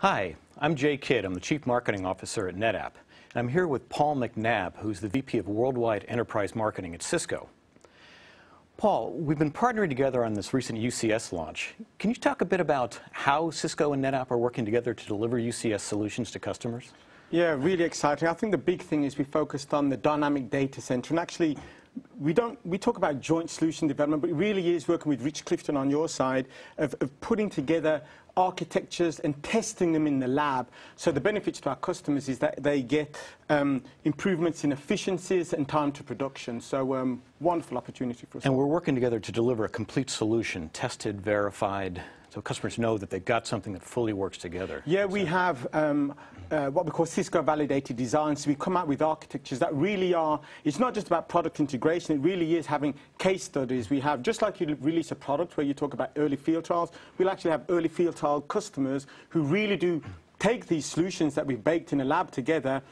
Hi, I'm Jay Kidd. I'm the Chief Marketing Officer at NetApp. And I'm here with Paul McNab, who's the VP of Worldwide Enterprise Marketing at Cisco. Paul, we've been partnering together on this recent UCS launch. Can you talk a bit about how Cisco and NetApp are working together to deliver UCS solutions to customers? Yeah, really exciting. I think the big thing is we focused on the dynamic data center. And actually, we talk about joint solution development, but it really is working with Rich Clifton on your side of putting together architectures and testing them in the lab. So the benefits to our customers is that they get improvements in efficiencies and time to production. So wonderful opportunity for us. And we're working together to deliver a complete solution, tested, verified, so customers know that they've got something that fully works together. Yeah, we have what we call Cisco validated designs. So we come out with architectures that really are, it's not just about product integration, it really is having case studies. We have, just like you release a product where you talk about early field trials, we'll actually have early field trial customers who really do take these solutions that we've baked in a lab together,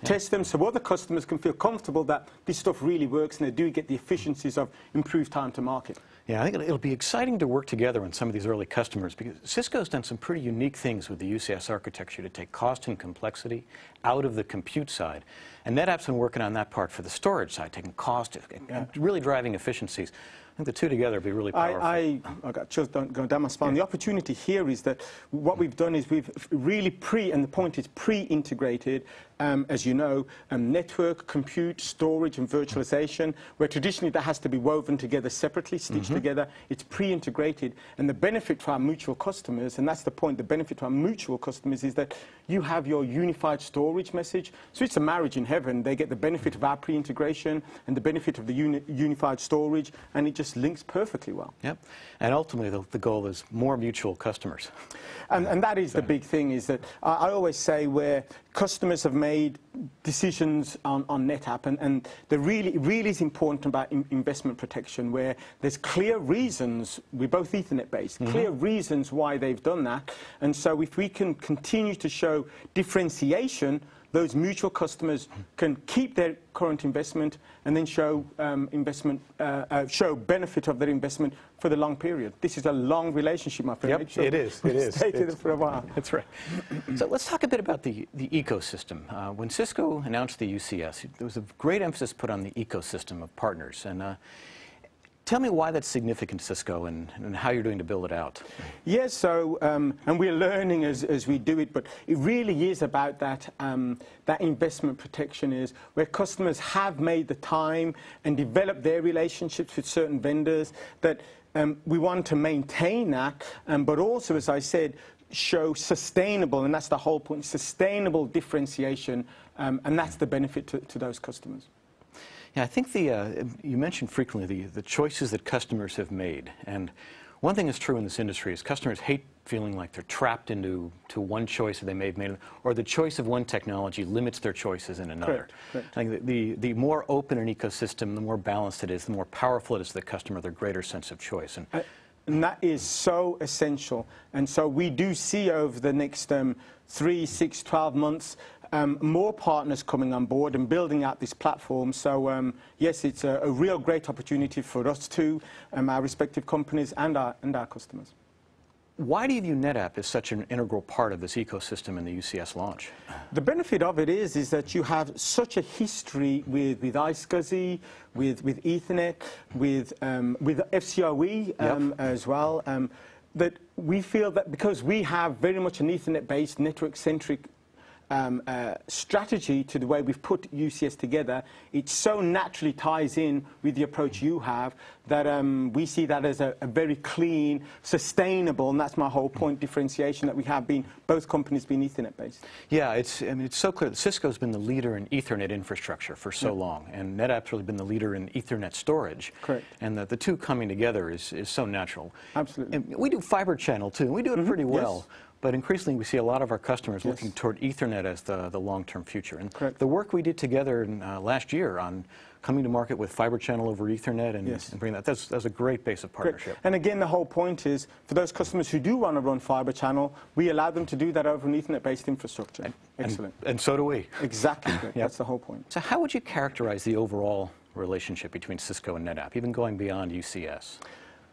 test them so other customers can feel comfortable that this stuff really works and they do get the efficiencies of improved time to market. Yeah, I think it'll be exciting to work together on some of these early customers because Cisco's done some pretty unique things with the UCS architecture to take cost and complexity out of the compute side. And NetApp's been working on that part for the storage side, taking cost and really driving efficiencies. I think the two together would be really powerful. I got chills going down my spine. The opportunity here is that what we've done is we've really and the point is pre-integrated, as you know, network, compute, storage, and virtualization, where traditionally that has to be woven together separately, stitched together. It's pre-integrated. And the benefit to our mutual customers, and that's the point, the benefit to our mutual customers is that you have your unified storage message. So it's a marriage in heaven. They get the benefit of our pre-integration and the benefit of the unified storage, and it just links perfectly well. Yep. And ultimately, the goal is more mutual customers. And that is the big thing, is that I always say where customers have made decisions on NetApp, and the really is important about investment protection, where there's clear reasons, we're both Ethernet-based, clear reasons why they've done that. And so if we can continue to show differentiation, those mutual customers can keep their current investment and then show show benefit of their investment for the long period. This is a long relationship, my friend. Yep, it is. It is. Stay together for a while. That's right. So let's talk a bit about the ecosystem. When Cisco announced the UCS, there was a great emphasis put on the ecosystem of partners. And tell me why that's significant to Cisco and how you're doing to build it out. Yes, so, and we're learning as we do it, but it really is about that, that investment protection is where customers have made the time and developed their relationships with certain vendors, that we want to maintain that, but also, as I said, show sustainable, and that's the whole point, sustainable differentiation, and that's the benefit to those customers. Yeah, I think you mentioned frequently the choices that customers have made. And one thing that's true in this industry is customers hate feeling like they're trapped into one choice that they may have made, or the choice of one technology limits their choices in another. Correct. I think the more open an ecosystem, the more balanced it is, the more powerful it is to the customer, the greater sense of choice. And that is so essential. And so we do see over the next 3, 6, 12 months, more partners coming on board and building out this platform. So yes, it's a real great opportunity for us too, our respective companies and our customers. Why do you view NetApp as such an integral part of this ecosystem in the UCS launch? The benefit of it is that you have such a history with iSCSI, with Ethernet, with FCOE as well, that we feel that because we have very much an Ethernet-based, network-centric strategy to the way we've put UCS together, it so naturally ties in with the approach you have that we see that as a very clean, sustainable, and that's my whole point, differentiation that we have been, both companies being Ethernet-based. Yeah, it's so clear that Cisco's been the leader in Ethernet infrastructure for so long, and NetApp's really been the leader in Ethernet storage. Correct. And the two coming together is so natural. Absolutely. And we do fiber channel too, and we do it pretty well. Yes. But increasingly, we see a lot of our customers looking toward Ethernet as the long-term future. And the work we did together in, last year on coming to market with fiber channel over Ethernet and bringing that's a great base of partnership. Great. And again, the whole point is, for those customers who do want to run fiber channel, we allow them to do that over an Ethernet-based infrastructure. Excellent. And so do we. Exactly. That's the whole point. So how would you characterize the overall relationship between Cisco and NetApp, even going beyond UCS?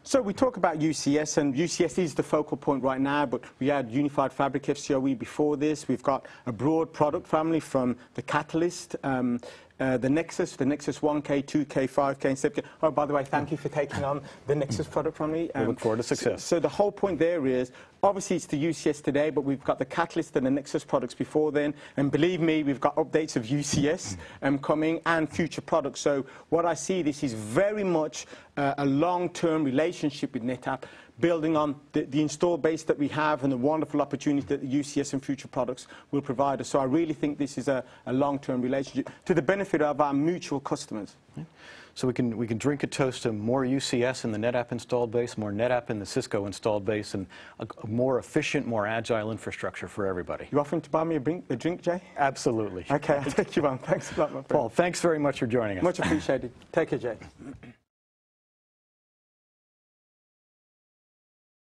So we talk about UCS, and UCS is the focal point right now, but we had Unified Fabric FCOE before this. We've got a broad product family from the Catalyst, the Nexus 1K, 2K, 5K, and 7K. Oh, by the way, thank you for taking on the Nexus product family. We look forward to success. So the whole point there is, obviously it's the UCS today, but we've got the Catalyst and the Nexus products before then, and believe me, we've got updates of UCS coming and future products. So what I see, this is very much a long-term relationship with NetApp, building on the install base that we have and the wonderful opportunity that the UCS and future products will provide us. So I really think this is a long-term relationship to the benefit of our mutual customers. Yeah. So we can drink a toast to more UCS in the NetApp installed base, more NetApp in the Cisco installed base, and a more efficient, more agile infrastructure for everybody. You offering to buy me a drink, Jay? Absolutely. Okay, I'll take you on. Thanks a lot, my friend. Paul, thanks very much for joining us. Much appreciated. Take care, Jay.